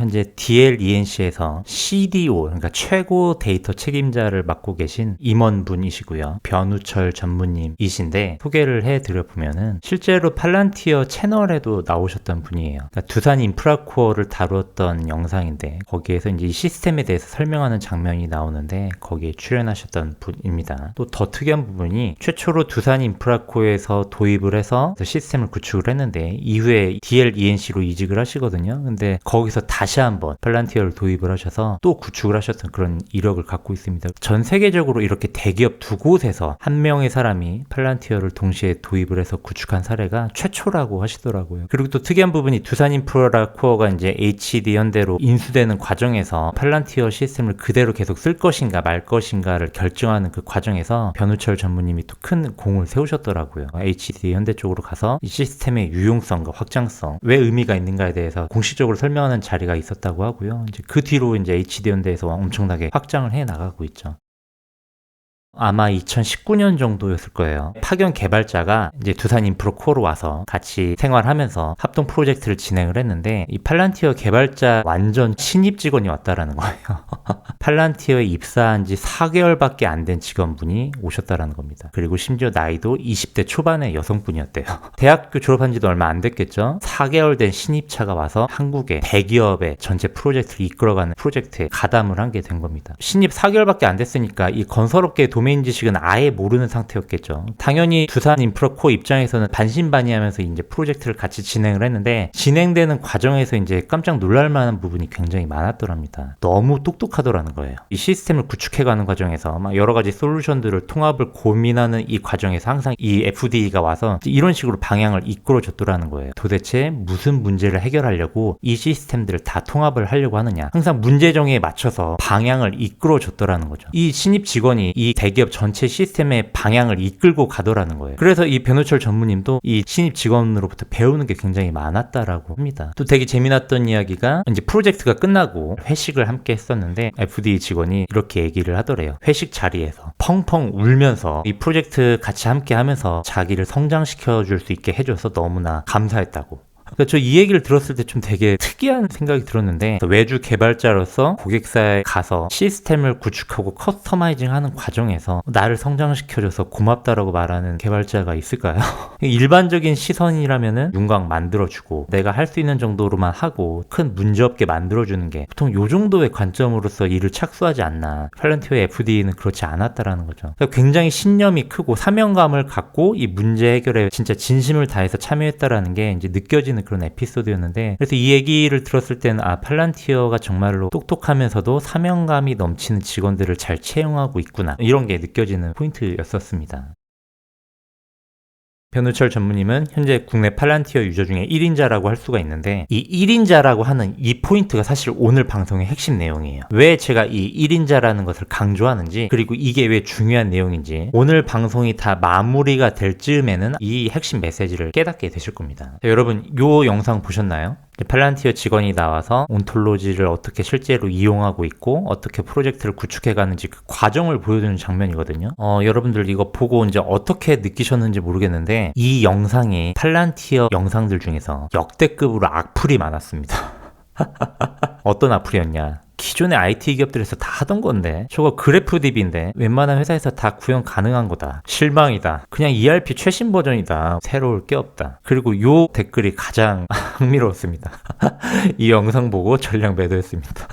현재 DLENC에서 CDO, 그러니까 최고 데이터 책임자를 맡고 계신 임원분이시고요. 변우철 전무님이신데 소개를 해드려보면은 실제로 팔란티어 채널에도 나오셨던 분이에요. 그러니까 두산 인프라코어를 다루었던 영상인데 거기에서 이제 이 시스템에 대해서 설명하는 장면이 나오는데 거기에 출연하셨던 분입니다. 또 더 특이한 부분이 최초로 두산 인프라코어에서 도입을 해서 시스템을 구축을 했는데 이후에 DLENC로 이직을 하시거든요. 근데 거기서 다시 한번 팔란티어를 도입을 하셔서 또 구축을 하셨던 그런 이력을 갖고 있습니다. 전 세계적으로 이렇게 대기업 두 곳에서 한 명의 사람이 팔란티어를 동시에 도입을 해서 구축한 사례가 최초라고 하시더라고요. 그리고 또 특이한 부분이 두산 인프라코어가 이제 HD 현대로 인수되는 과정에서 팔란티어 시스템을 그대로 계속 쓸 것인가 말 것인가를 결정하는 그 과정에서 변우철 전무님이 또 큰 공을 세우셨더라고요. HD 현대 쪽으로 가서 이 시스템의 유용성과 확장성, 왜 의미가 있는가에 대해서 공식적으로 설명하는 자리가 있었다고 하고요. 이제 그 뒤로 이제 HD 현대에서 엄청나게 확장을 해 나가고 있죠. 아마 2019년 정도였을 거예요. 파견 개발자가 이제 두산 인프라코어로 와서 같이 생활하면서 합동 프로젝트를 진행을 했는데 이 팔란티어 개발자 완전 신입 직원이 왔다라는 거예요. 팔란티어에 입사한 지 4개월밖에 안 된 직원분이 오셨다라는 겁니다. 그리고 심지어 나이도 20대 초반의 여성분이었대요. 대학교 졸업한 지도 얼마 안 됐겠죠? 4개월 된 신입차가 와서 한국의 대기업의 전체 프로젝트를 이끌어가는 프로젝트에 가담을 한 게 된 겁니다. 신입 4개월밖에 안 됐으니까 이 건설업계 도메인 지식은 아예 모르는 상태였겠죠. 당연히 두산 인프라코어 입장에서는 반신반의하면서 이제 프로젝트를 같이 진행을 했는데 진행되는 과정에서 이제 깜짝 놀랄 만한 부분이 굉장히 많았더랍니다. 너무 똑똑하더라는 거예요. 이 시스템을 구축해가는 과정에서 막 여러 가지 솔루션들을 통합을 고민하는 이 과정에서 항상 이 FDE가 와서 이런 식으로 방향을 이끌어줬더라는 거예요. 도대체 무슨 문제를 해결하려고 이 시스템들을 다 통합을 하려고 하느냐. 항상 문제 정의에 맞춰서 방향을 이끌어줬더라는 거죠. 이 신입 직원이 이 대기업 전체 시스템의 방향을 이끌고 가더라는 거예요. 그래서 이 변우철 전무님도 이 신입 직원으로부터 배우는 게 굉장히 많았다라고 합니다. 또 되게 재미났던 이야기가 이제 프로젝트가 끝나고 회식을 함께 했었는데 FD 직원이 이렇게 얘기를 하더래요. 회식 자리에서 펑펑 울면서 이 프로젝트 같이 함께 하면서 자기를 성장시켜 줄 수 있게 해줘서 너무나 감사했다고. 그러니까 저 이 얘기를 들었을 때 좀 되게 특이한 생각이 들었는데 외주 개발자로서 고객사에 가서 시스템을 구축하고 커스터마이징하는 과정에서 나를 성장시켜줘서 고맙다라고 말하는 개발자가 있을까요? 일반적인 시선이라면은 윤곽 만들어주고 내가 할 수 있는 정도로만 하고 큰 문제없게 만들어주는 게 보통 요 정도의 관점으로서 일을 착수하지 않나. 팔란티어의 FD는 그렇지 않았다라는 거죠. 그러니까 굉장히 신념이 크고 사명감을 갖고 이 문제 해결에 진짜 진심을 다해서 참여했다라는 게 이제 느껴지는 그런 에피소드였는데 그래서 이 얘기를 들었을 때는 팔란티어가 정말로 똑똑하면서도 사명감이 넘치는 직원들을 잘 채용하고 있구나 이런 게 느껴지는 포인트였었습니다. 변우철 전무님은 현재 국내 팔란티어 유저 중에 1인자라고 할 수가 있는데 이 1인자라고 하는 이 포인트가 사실 오늘 방송의 핵심 내용이에요. 왜 제가 이 1인자라는 것을 강조하는지 그리고 이게 왜 중요한 내용인지 오늘 방송이 다 마무리가 될 즈음에는 이 핵심 메시지를 깨닫게 되실 겁니다. 자, 여러분 요 영상 보셨나요? 팔란티어 직원이 나와서 온톨로지를 어떻게 실제로 이용하고 있고 어떻게 프로젝트를 구축해가는지 그 과정을 보여주는 장면이거든요. 여러분들 이거 보고 이제 어떻게 느끼셨는지 모르겠는데 이 영상이 팔란티어 영상들 중에서 역대급으로 악플이 많았습니다. 어떤 악플이었냐? 기존의 IT 기업들에서 다 하던 건데 저거 그래프 DB인데 웬만한 회사에서 다 구현 가능한 거다. 실망이다. 그냥 ERP 최신 버전이다. 새로울 게 없다. 그리고 요 댓글이 가장 흥미로웠습니다. 이 영상 보고 전량 매도했습니다.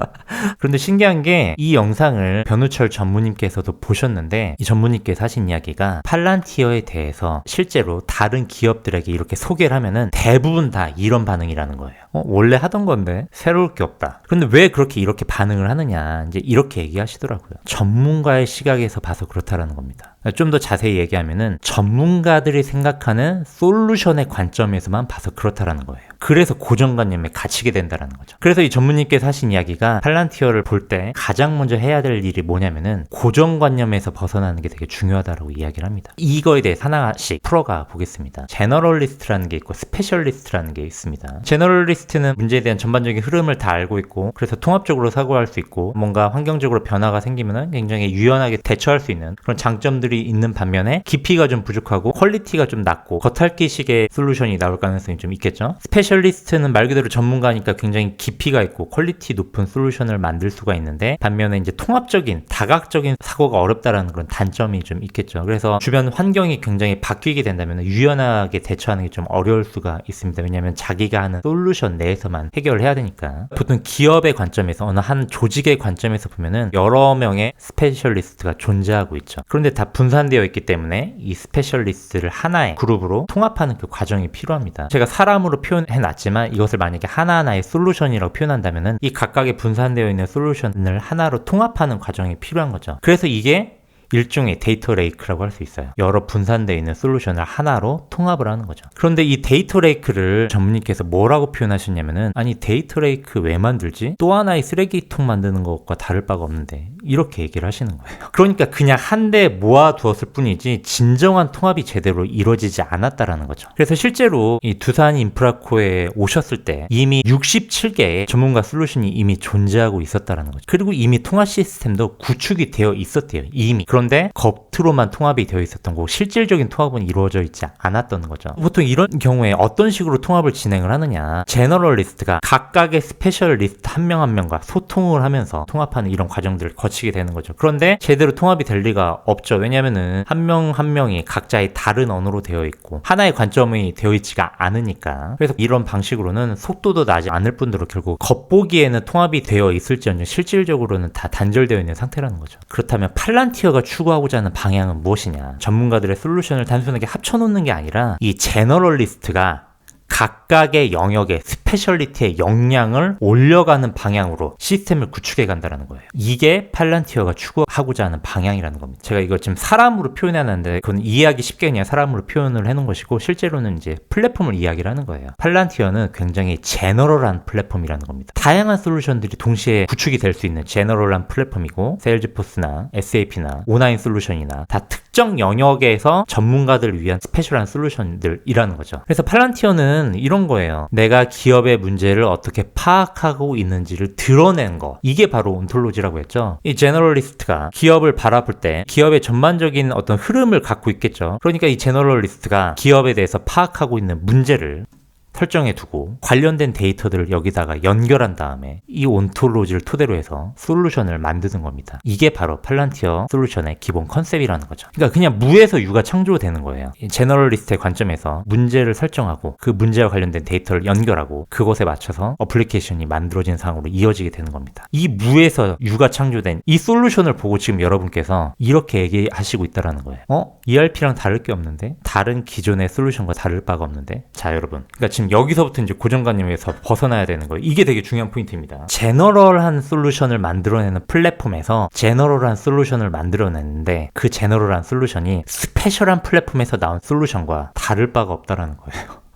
그런데 신기한 게 이 영상을 변우철 전무님께서도 보셨는데 이 전무님께서 하신 이야기가 팔란티어에 대해서 실제로 다른 기업들에게 이렇게 소개를 하면은 대부분 다 이런 반응이라는 거예요. 원래 하던 건데 새로울 게 없다. 그런데 왜 이렇게 반응을 하느냐 이제 이렇게 얘기하시더라고요. 전문가의 시각에서 봐서 그렇다라는 겁니다. 좀 더 자세히 얘기하면은 전문가들이 생각하는 솔루션의 관점에서만 봐서 그렇다라는 거예요. 그래서 고정관념에 갇히게 된다는 거죠. 그래서 이 전무님께서 하신 이야기가 팔란티어를 볼 때 가장 먼저 해야 될 일이 뭐냐면은 고정관념에서 벗어나는 게 되게 중요하다고 이야기를 합니다. 이거에 대해 하나씩 풀어가 보겠습니다. 제너럴리스트라는 게 있고 스페셜리스트라는 게 있습니다. 제너럴리스트는 문제에 대한 전반적인 흐름을 다 알고 있고 그래서 통합적으로 사고할 수 있고 뭔가 환경적으로 변화가 생기면은 굉장히 유연하게 대처할 수 있는 그런 장점들이 있는 반면에 깊이가 좀 부족하고 퀄리티가 좀 낮고 겉핥기식의 솔루션이 나올 가능성이 좀 있겠죠. 스페셜리스트는 말 그대로 전문가니까 굉장히 깊이가 있고 퀄리티 높은 솔루션을 만들 수가 있는데, 반면에 이제 통합적인 다각적인 사고가 어렵다라는 그런 단점이 좀 있겠죠. 그래서 주변 환경이 굉장히 바뀌게 된다면 유연하게 대처하는 게 좀 어려울 수가 있습니다. 왜냐하면 자기가 하는 솔루션 내에서만 해결을 해야 되니까. 보통 기업의 관점에서, 어느 한 조직의 관점에서 보면은 여러 명의 스페셜리스트가 존재하고 있죠. 그런데 다 분산되어 있기 때문에 이 스페셜리스트를 하나의 그룹으로 통합하는 그 과정이 필요합니다. 제가 사람으로 표현해 놨지만 이것을 만약에 하나하나의 솔루션이라고 표현한다면은 이 각각의 분산되어 있는 솔루션을 하나로 통합하는 과정이 필요한 거죠. 그래서 이게 일종의 데이터 레이크라고 할 수 있어요. 여러 분산되어 있는 솔루션을 하나로 통합을 하는 거죠. 그런데 이 데이터 레이크를 전문님께서 뭐라고 표현하셨냐면은, 아니 데이터 레이크 왜 만들지? 또 하나의 쓰레기통 만드는 것과 다를 바가 없는데, 이렇게 얘기를 하시는 거예요. 그러니까 그냥 한 대 모아두었을 뿐이지 진정한 통합이 제대로 이루어지지 않았다라는 거죠. 그래서 실제로 이 두산 인프라코에 오셨을 때 이미 67개의 전문가 솔루션이 이미 존재하고 있었다라는 거죠. 그리고 이미 통합 시스템도 구축이 되어 있었대요. 이미. 그런데 겉으로만 통합이 되어 있었던 거고 실질적인 통합은 이루어져 있지 않았던 거죠. 보통 이런 경우에 어떤 식으로 통합을 진행을 하느냐, 제너럴리스트가 각각의 스페셜리스트 한 명 한 명과 소통을 하면서 통합하는 이런 과정들을 거치게 되는 거죠. 그런데 제대로 통합이 될 리가 없죠. 왜냐면은 한 명 한 명이 각자의 다른 언어로 되어 있고 하나의 관점이 되어 있지가 않으니까. 그래서 이런 방식으로는 속도도 나지 않을 뿐더러 결국 겉보기에는 통합이 되어 있을지언정 실질적으로는 다 단절되어 있는 상태라는 거죠. 그렇다면 팔란티어가 추구하고자 하는 방향은 무엇이냐? 전문가들의 솔루션을 단순하게 합쳐놓는 게 아니라 이 제너럴리스트가 각각의 영역의 스페셜리티의 역량을 올려가는 방향으로 시스템을 구축해 간다는 거예요. 이게 팔란티어가 추구하고자 하는 방향이라는 겁니다. 제가 이걸 지금 사람으로 표현하는데 그건 이해하기 쉽게 그냥 사람으로 표현을 해놓은 것이고, 실제로는 이제 플랫폼을 이야기를 하는 거예요. 팔란티어는 굉장히 제너럴한 플랫폼이라는 겁니다. 다양한 솔루션들이 동시에 구축이 될 수 있는 제너럴한 플랫폼이고, 세일즈포스나 SAP나 오나인 솔루션이나 다 특정 영역에서 전문가들을 위한 스페셜한 솔루션들이라는 거죠. 그래서 팔란티어는 이런 거예요. 내가 기업의 문제를 어떻게 파악하고 있는지를 드러낸 거. 이게 바로 온톨로지라고 했죠. 이 제너럴리스트가 기업을 바라볼 때 기업의 전반적인 어떤 흐름을 갖고 있겠죠. 그러니까 이 제너럴리스트가 기업에 대해서 파악하고 있는 문제를 설정해 두고 관련된 데이터들을 여기다가 연결한 다음에 이 온톨로지를 토대로 해서 솔루션을 만드는 겁니다. 이게 바로 팔란티어 솔루션의 기본 컨셉이라는 거죠. 그러니까 그냥 무에서 유가 창조되는 거예요. 제너럴리스트의 관점에서 문제를 설정하고 그 문제와 관련된 데이터를 연결하고 그것에 맞춰서 어플리케이션이 만들어진 상황으로 이어지게 되는 겁니다. 이 무에서 유가 창조된 이 솔루션을 보고 지금 여러분께서 이렇게 얘기하시고 있다라는 거예요. ERP랑 다를 게 없는데? 다른 기존의 솔루션과 다를 바가 없는데? 자, 여러분. 그러니까 지금 여기서부터 이제 고정관념에서 벗어나야 되는 거예요. 이게 되게 중요한 포인트입니다. 제너럴한 솔루션을 만들어내는 플랫폼에서 제너럴한 솔루션을 만들어내는데 그 제너럴한 솔루션이 스페셜한 플랫폼에서 나온 솔루션과 다를 바가 없다라는 거예요.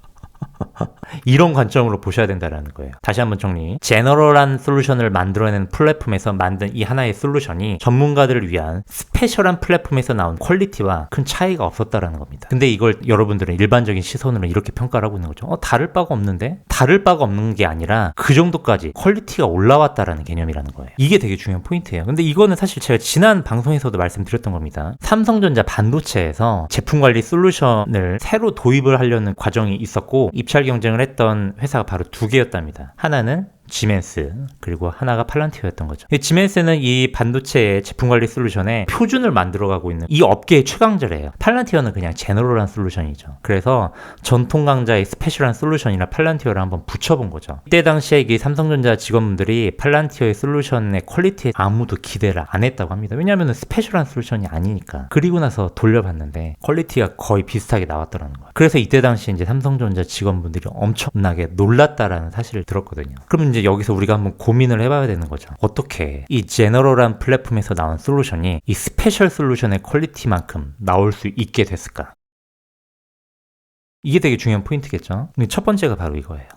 이런 관점으로 보셔야 된다는 거예요. 다시 한번 정리. 제너럴한 솔루션을 만들어내는 플랫폼에서 만든 이 하나의 솔루션이 전문가들을 위한 스페셜한 플랫폼에서 나온 퀄리티와 큰 차이가 없었다라는 겁니다. 근데 이걸 여러분들은 일반적인 시선으로 이렇게 평가를 하고 있는 거죠. 다를 바가 없는데? 다를 바가 없는 게 아니라 그 정도까지 퀄리티가 올라왔다라는 개념이라는 거예요. 이게 되게 중요한 포인트예요. 근데 이거는 사실 제가 지난 방송에서도 말씀드렸던 겁니다. 삼성전자 반도체에서 제품 관리 솔루션을 새로 도입을 하려는 과정이 있었고 입찰 경쟁을 했던 회사가 바로 두 개였답니다. 하나는 지멘스, 그리고 하나가 팔란티어였던 거죠. 지멘스는 이 반도체의 제품 관리 솔루션에 표준을 만들어가고 있는 이 업계의 최강자래요. 팔란티어는 그냥 제너럴한 솔루션이죠. 그래서 전통 강자의 스페셜한 솔루션이라 팔란티어를 한번 붙여본 거죠. 이때 당시에 이 삼성전자 직원분들이 팔란티어의 솔루션의 퀄리티에 아무도 기대를 안 했다고 합니다. 왜냐하면 스페셜한 솔루션이 아니니까. 그리고 나서 돌려봤는데 퀄리티가 거의 비슷하게 나왔더라는 거예요. 그래서 이때 당시에 이제 삼성전자 직원분들이 엄청나게 놀랐다라는 사실을 들었거든요. 그럼 이제 여기서 우리가 한번 고민을 해봐야 되는 거죠. 어떻게 이 제너럴한 플랫폼에서 나온 솔루션이 이 스페셜 솔루션의 퀄리티만큼 나올 수 있게 됐을까? 이게 되게 중요한 포인트겠죠. 첫 번째가 바로 이거예요.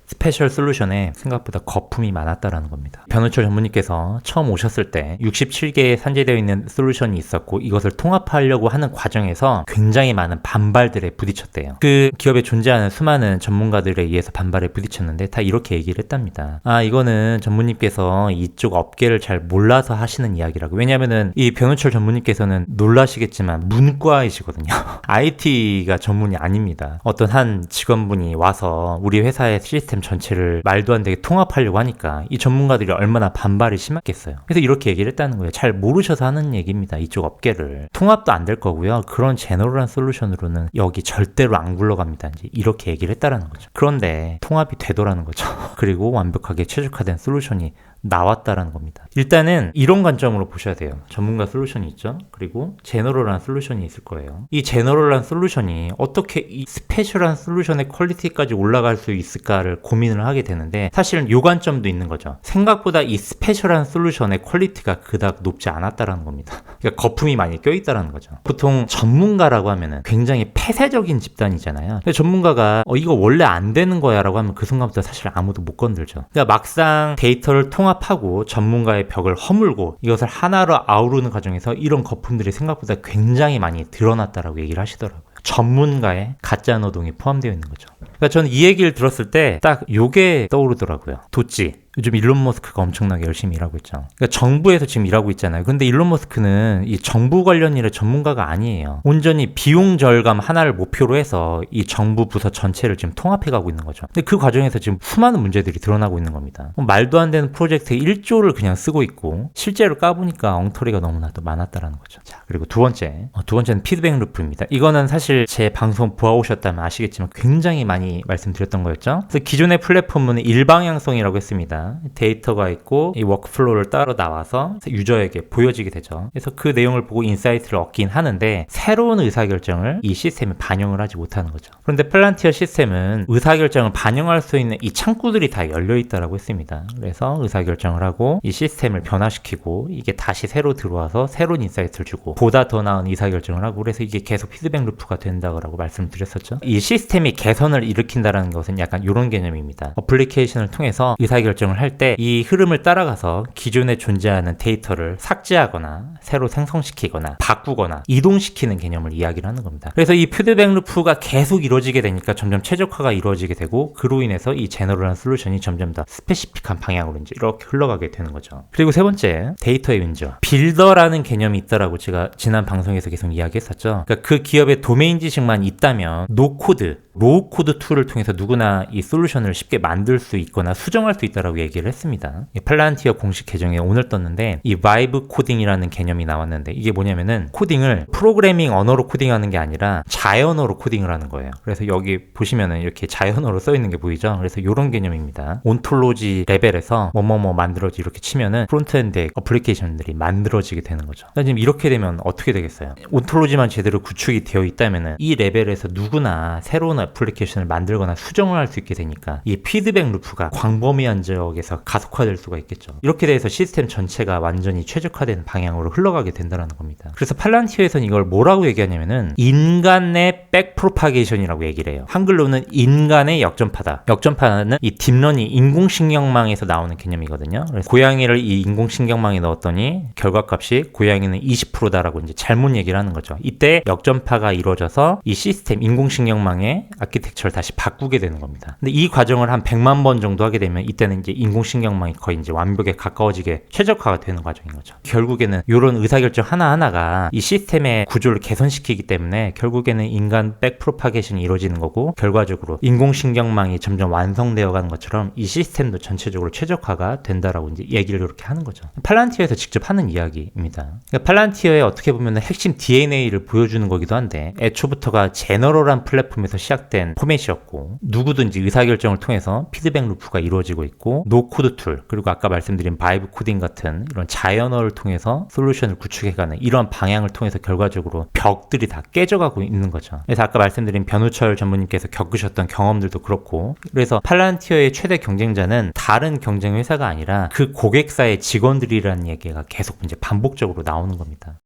스페셜 솔루션에 생각보다 거품이 많았다라는 겁니다. 변우철 전무님께서 처음 오셨을 때 67개에 산재되어 있는 솔루션이 있었고 이것을 통합하려고 하는 과정에서 굉장히 많은 반발들에 부딪혔대요. 그 기업에 존재하는 수많은 전문가들에 의해서 반발에 부딪혔는데 다 이렇게 얘기를 했답니다. 이거는 전무님께서 이쪽 업계를 잘 몰라서 하시는 이야기라고. 왜냐면은 이 변우철 전무님께서는 놀라시겠지만 문과이시거든요. IT가 전문이 아닙니다. 어떤 한 직원분이 와서 우리 회사의 시스템 전체를 말도 안 되게 통합하려고 하니까 이 전문가들이 얼마나 반발이 심했겠어요. 그래서 이렇게 얘기를 했다는 거예요. 잘 모르셔서 하는 얘기입니다. 이쪽 업계를. 통합도 안 될 거고요. 그런 제너럴한 솔루션으로는 여기 절대로 안 굴러갑니다. 이제 이렇게 얘기를 했다라는 거죠. 그런데 통합이 되더라는 거죠. 그리고 완벽하게 최적화된 솔루션이 나왔다라는 겁니다. 일단은 이런 관점으로 보셔야 돼요. 전문가 솔루션이 있죠. 그리고 제너럴한 솔루션이 있을 거예요. 이 제너럴한 솔루션이 어떻게 이 스페셜한 솔루션의 퀄리티까지 올라갈 수 있을까를 고민을 하게 되는데 사실은 이 관점도 있는 거죠. 생각보다 이 스페셜한 솔루션의 퀄리티가 그닥 높지 않았다라는 겁니다. 그러니까 거품이 많이 껴있다라는 거죠. 보통 전문가라고 하면은 굉장히 폐쇄적인 집단이잖아요. 근데 전문가가 이거 원래 안 되는 거야 라고 하면 그 순간부터 사실 아무도 못 건들죠. 그러니까 막상 데이터를 통합하고 전문가의 벽을 허물고 이것을 하나로 아우르는 과정에서 이런 거품들이 생각보다 굉장히 많이 드러났다라고 얘기를 하시더라고요. 전문가의 가짜 노동이 포함되어 있는 거죠. 그러니까 저는 이 얘기를 들었을 때 딱 요게 떠오르더라고요. 도찌. 요즘 일론 머스크가 엄청나게 열심히 일하고 있죠. 그러니까 정부에서 지금 일하고 있잖아요. 근데 일론 머스크는 이 정부 관련 일의 전문가가 아니에요. 온전히 비용 절감 하나를 목표로 해서 이 정부 부서 전체를 지금 통합해가고 있는 거죠. 근데 그 과정에서 지금 수많은 문제들이 드러나고 있는 겁니다. 말도 안 되는 프로젝트에 1조를 그냥 쓰고 있고 실제로 까보니까 엉터리가 너무나도 많았다라는 거죠. 자, 그리고 두 번째는 피드백 루프입니다. 이거는 사실 제 방송 보아오셨다면 아시겠지만 굉장히 많이 말씀드렸던 거였죠. 그래서 기존의 플랫폼은 일방향성이라고 했습니다. 데이터가 있고 이 워크플로우를 따로 나와서 유저에게 보여지게 되죠. 그래서 그 내용을 보고 인사이트를 얻긴 하는데 새로운 의사결정을 이 시스템에 반영을 하지 못하는 거죠. 그런데 플란티어 시스템은 의사결정을 반영할 수 있는 이 창구들이 다 열려있다라고 했습니다. 그래서 의사결정을 하고 이 시스템을 변화시키고 이게 다시 새로 들어와서 새로운 인사이트를 주고 보다 더 나은 의사결정을 하고 그래서 이게 계속 피드백 루프가 된다고 말씀드렸었죠. 이 시스템이 개선을 일으킨다는 것은 약간 이런 개념입니다. 어플리케이션을 통해서 의사결정을 할 때 이 흐름을 따라가서 기존에 존재하는 데이터를 삭제하거나 새로 생성시키거나 바꾸거나 이동시키는 개념을 이야기를 하는 겁니다. 그래서 이 피드백 루프가 계속 이루어지게 되니까 점점 최적화가 이루어지게 되고 그로 인해서 이 제너럴한 솔루션이 점점 더 스페시픽한 방향으로 이제 이렇게 흘러가게 되는 거죠. 그리고 세 번째, 데이터의 윈저. 빌더라는 개념이 있다라고 제가 지난 방송에서 계속 이야기했었죠. 그러니까 그 기업의 도메인 지식만 있다면 노코드, 로우 코드 툴을 통해서 누구나 이 솔루션을 쉽게 만들 수 있거나 수정할 수 있다라고 얘기를 했습니다. 팔란티어 공식 계정에 오늘 떴는데 이 바이브 코딩이라는 개념이 나왔는데 이게 뭐냐면은 코딩을 프로그래밍 언어로 코딩하는 게 아니라 자연어로 코딩을 하는 거예요. 그래서 여기 보시면은 이렇게 자연어로 써 있는 게 보이죠? 그래서 이런 개념입니다. 온톨로지 레벨에서 뭐뭐뭐 만들어지 이렇게 치면은 프론트엔드 어플리케이션들이 만들어지게 되는 거죠. 그러니까 지금 이렇게 되면 어떻게 되겠어요? 온톨로지만 제대로 구축이 되어 있다면은 이 레벨에서 누구나 새로운 애플리케이션을 만들거나 수정을 할 수 있게 되니까 이 피드백 루프가 광범위한 지역에서 가속화될 수가 있겠죠. 이렇게 돼서 시스템 전체가 완전히 최적화된 방향으로 흘러가게 된다는 겁니다. 그래서 팔란티어에서는 이걸 뭐라고 얘기하냐면은 인간의 백 프로파게이션이라고 얘기를 해요. 한글로는 인간의 역전파다. 역전파는 이 딥러닝 인공신경망에서 나오는 개념이거든요. 그래서 고양이를 이 인공신경망에 넣었더니 결과값이 고양이는 20%다라고 이제 잘못 얘기를 하는 거죠. 이때 역전파가 이루어져서 이 시스템 인공신경망의 아키텍처를 다시 바꾸게 되는 겁니다. 근데 이 과정을 한 100만 번 정도 하게 되면 이때는 이제 인공신경망이 거의 이제 완벽에 가까워지게 최적화가 되는 과정인 거죠. 결국에는 이런 의사결정 하나하나가 이 시스템의 구조를 개선시키기 때문에 결국에는 인간 백 프로파게이션이 이루어지는 거고 결과적으로 인공신경망이 점점 완성되어 가는 것처럼 이 시스템도 전체적으로 최적화가 된다라고 이제 얘기를 이렇게 하는 거죠. 팔란티어에서 직접 하는 이야기입니다. 그러니까 팔란티어의 어떻게 보면 핵심 DNA를 보여주는 거기도 한데 애초부터가 제너럴한 플랫폼에서 시작된 포맷이었고 누구든지 의사결정을 통해서 피드백 루프가 이루어지고 있고 노코드 툴 그리고 아까 말씀드린 바이브 코딩 같은 이런 자연어를 통해서 솔루션을 구축해가는 이런 방향을 통해서 결과적으로 벽들이 다 깨져가고 있는 거죠. 그래서 아까 말씀드린 변우철 전무님께서 겪으셨던 경험들도 그렇고 그래서 팔란티어의 최대 경쟁자는 다른 경쟁 회사가 아니라 그 고객사의 직원들이라는 얘기가 계속 이제 반복적으로 나오는 겁니다.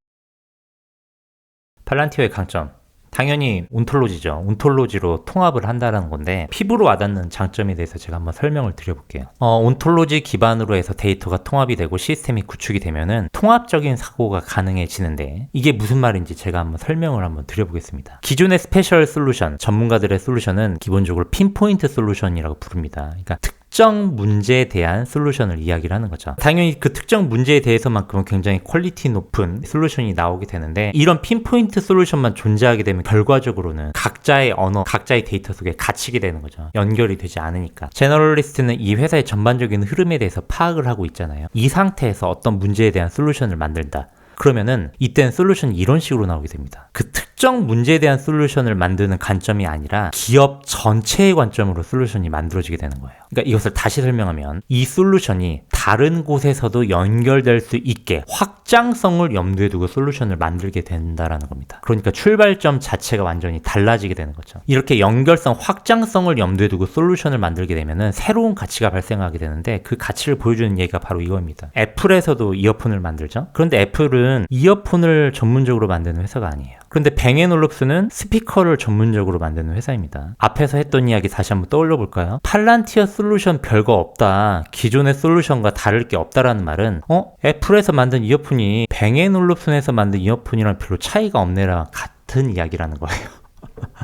팔란티어의 강점 당연히 온톨로지죠. 온톨로지로 통합을 한다는 건데 피부로 와닿는 장점에 대해서 제가 한번 설명을 드려볼게요. 온톨로지 기반으로 해서 데이터가 통합이 되고 시스템이 구축이 되면은 통합적인 사고가 가능해지는데 이게 무슨 말인지 제가 한번 설명을 한번 드려보겠습니다. 기존의 스페셜 솔루션, 전문가들의 솔루션은 기본적으로 핀포인트 솔루션이라고 부릅니다. 그러니까 특정 문제에 대한 솔루션을 이야기를 하는 거죠. 당연히 그 특정 문제에 대해서만큼은 굉장히 퀄리티 높은 솔루션이 나오게 되는데 이런 핀포인트 솔루션만 존재하게 되면 결과적으로는 각자의 언어, 각자의 데이터 속에 갇히게 되는 거죠. 연결이 되지 않으니까. 제너럴리스트는 이 회사의 전반적인 흐름에 대해서 파악을 하고 있잖아요. 이 상태에서 어떤 문제에 대한 솔루션을 만든다. 그러면은 이때는 솔루션이 이런 식으로 나오게 됩니다. 그 특정 문제에 대한 솔루션을 만드는 관점이 아니라 기업 전체의 관점으로 솔루션이 만들어지게 되는 거예요. 그러니까 이것을 다시 설명하면 이 솔루션이 다른 곳에서도 연결될 수 있게 확장성을 염두에 두고 솔루션을 만들게 된다라는 겁니다. 그러니까 출발점 자체가 완전히 달라지게 되는 거죠. 이렇게 연결성, 확장성을 염두에 두고 솔루션을 만들게 되면은 새로운 가치가 발생하게 되는데 그 가치를 보여주는 얘기가 바로 이겁니다. 애플에서도 이어폰을 만들죠. 그런데 애플은 이어폰을 전문적으로 만드는 회사가 아니에요. 그런데 뱅앤올룹스는 스피커를 전문적으로 만드는 회사입니다. 앞에서 했던 이야기 다시 한번 떠올려 볼까요? 팔란티어 솔루션 별거 없다. 기존의 솔루션과 다를 게 없다라는 말은 애플에서 만든 이어폰이 뱅앤올룹슨에서 만든 이어폰이랑 별로 차이가 없네라 같은 이야기라는 거예요.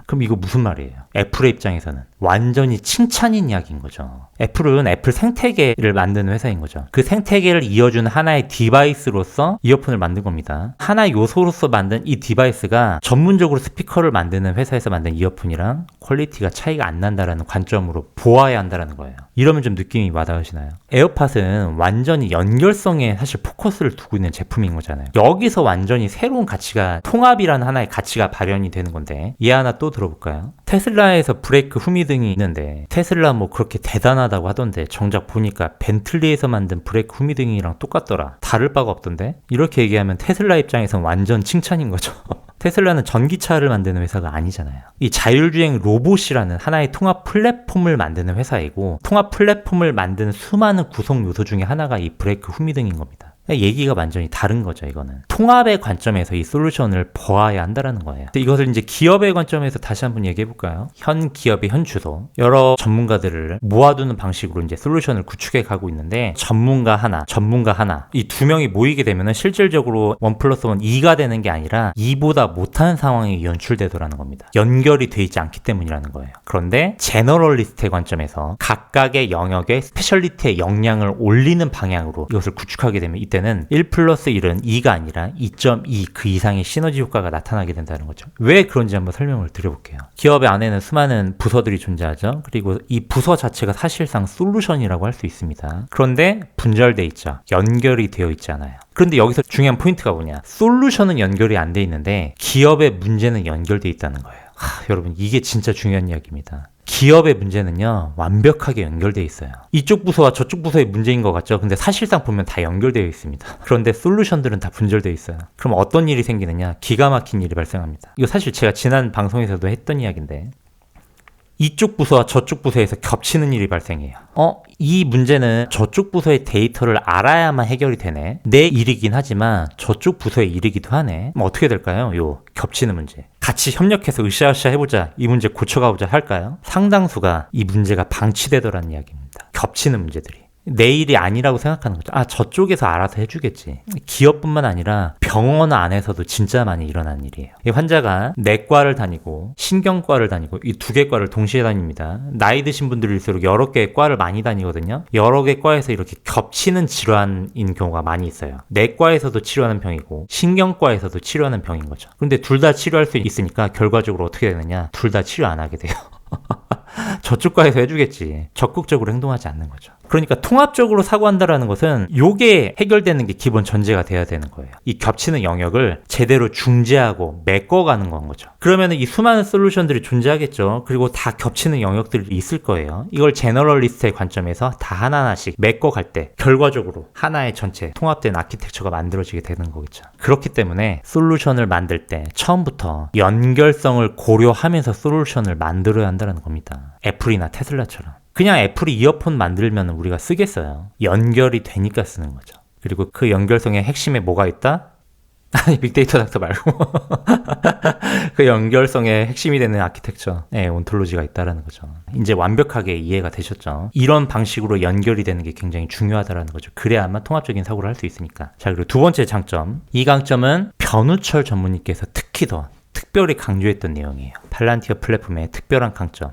그럼 이거 무슨 말이에요? 애플의 입장에서는 완전히 칭찬인 이야기인 거죠. 애플은 애플 생태계를 만드는 회사인 거죠. 그 생태계를 이어주는 하나의 디바이스로서 이어폰을 만든 겁니다. 하나의 요소로서 만든 이 디바이스가 전문적으로 스피커를 만드는 회사에서 만든 이어폰이랑 퀄리티가 차이가 안 난다라는 관점으로 보아야 한다라는 거예요. 이러면 좀 느낌이 와닿으시나요? 에어팟은 완전히 연결성에 사실 포커스를 두고 있는 제품인 거잖아요. 여기서 완전히 새로운 가치가 통합이라는 하나의 가치가 발현이 되는 건데 얘 하나 또 들어볼까요? 테슬라에서 브레이크 후미등이 있는데 테슬라 뭐 그렇게 대단하다고 하던데 정작 보니까 벤틀리에서 만든 브레이크 후미등이랑 똑같더라. 다를 바가 없던데? 이렇게 얘기하면 테슬라 입장에선 완전 칭찬인 거죠. 테슬라는 전기차를 만드는 회사가 아니잖아요. 이 자율주행 로봇이라는 하나의 통합 플랫폼을 만드는 회사이고 통합 플랫폼을 만드는 수많은 구성 요소 중에 하나가 이 브레이크 후미등인 겁니다. 얘기가 완전히 다른 거죠, 이거는. 통합의 관점에서 이 솔루션을 보아야 한다는 거예요. 이것을 이제 기업의 관점에서 다시 한번 얘기해 볼까요? 현 기업의 현 주소. 여러 전문가들을 모아두는 방식으로 이제 솔루션을 구축해 가고 있는데 전문가 하나 이 두 명이 모이게 되면은 실질적으로 1+1 2가 되는 게 아니라 2보다 못한 상황이 연출되더라는 겁니다. 연결이 돼 있지 않기 때문이라는 거예요. 그런데 제너럴리스트의 관점에서 각각의 영역의 스페셜리티의 역량을 올리는 방향으로 이것을 구축하게 되면 이때는 1+1은 2가 아니라 2.2 그 이상의 시너지 효과가 나타나게 된다는 거죠. 왜 그런지 한번 설명을 드려볼게요. 기업의 안에는 수많은 부서들이 존재하죠. 그리고 이 부서 자체가 사실상 솔루션이라고 할 수 있습니다. 그런데 분절돼 있죠. 연결이 되어 있지 않아요. 그런데 여기서 중요한 포인트가 뭐냐? 솔루션은 연결이 안 돼 있는데 기업의 문제는 연결돼 있다는 거예요. 여러분 이게 진짜 중요한 이야기입니다. 기업의 문제는요 완벽하게 연결되어 있어요. 이쪽 부서와 저쪽 부서의 문제인 것 같죠? 근데 사실상 보면 다 연결되어 있습니다. 그런데 솔루션들은 다 분절되어 있어요. 그럼 어떤 일이 생기느냐? 기가 막힌 일이 발생합니다. 이거 사실 제가 지난 방송에서도 했던 이야기인데 이쪽 부서와 저쪽 부서에서 겹치는 일이 발생해요. 이 문제는 저쪽 부서의 데이터를 알아야만 해결이 되네. 내 일이긴 하지만 저쪽 부서의 일이기도 하네. 그럼 어떻게 될까요? 요 겹치는 문제. 같이 협력해서 으쌰으쌰 해보자. 이 문제 고쳐가보자 할까요? 상당수가 이 문제가 방치되더라는 이야기입니다. 겹치는 문제들이. 내 일이 아니라고 생각하는 거죠. 저쪽에서 알아서 해주겠지. 기업뿐만 아니라 병원 안에서도 진짜 많이 일어나는 일이에요. 이 환자가 내과를 다니고 신경과를 다니고 이 두 개 과를 동시에 다닙니다. 나이 드신 분들일수록 여러 개의 과를 많이 다니거든요. 여러 개 과에서 이렇게 겹치는 질환인 경우가 많이 있어요. 내과에서도 치료하는 병이고 신경과에서도 치료하는 병인 거죠. 그런데 둘 다 치료할 수 있으니까 결과적으로 어떻게 되느냐? 둘 다 치료 안 하게 돼요. 저쪽 과에서 해주겠지. 적극적으로 행동하지 않는 거죠. 그러니까 통합적으로 사고한다라는 것은 요게 해결되는 게 기본 전제가 돼야 되는 거예요. 이 겹치는 영역을 제대로 중재하고 메꿔가는 건 거죠. 그러면 이 수많은 솔루션들이 존재하겠죠. 그리고 다 겹치는 영역들이 있을 거예요. 이걸 제너럴리스트의 관점에서 다 하나하나씩 메꿔갈 때 결과적으로 하나의 전체 통합된 아키텍처가 만들어지게 되는 거겠죠. 그렇기 때문에 솔루션을 만들 때 처음부터 연결성을 고려하면서 솔루션을 만들어야 한다는 겁니다. 애플이나 테슬라처럼. 그냥 애플이 이어폰 만들면 우리가 쓰겠어요. 연결이 되니까 쓰는 거죠. 그리고 그 연결성의 핵심에 뭐가 있다? 아니 빅데이터 닥터 말고 그 연결성의 핵심이 되는 아키텍처, 온톨로지가 있다라는 거죠. 이제 완벽하게 이해가 되셨죠? 이런 방식으로 연결이 되는 게 굉장히 중요하다라는 거죠. 그래야만 통합적인 사고를 할 수 있으니까. 자, 그리고 두 번째 장점. 이 강점은 변우철 전무님께서 특히 더 특별히 강조했던 내용이에요. 팔란티어 플랫폼의 특별한 강점.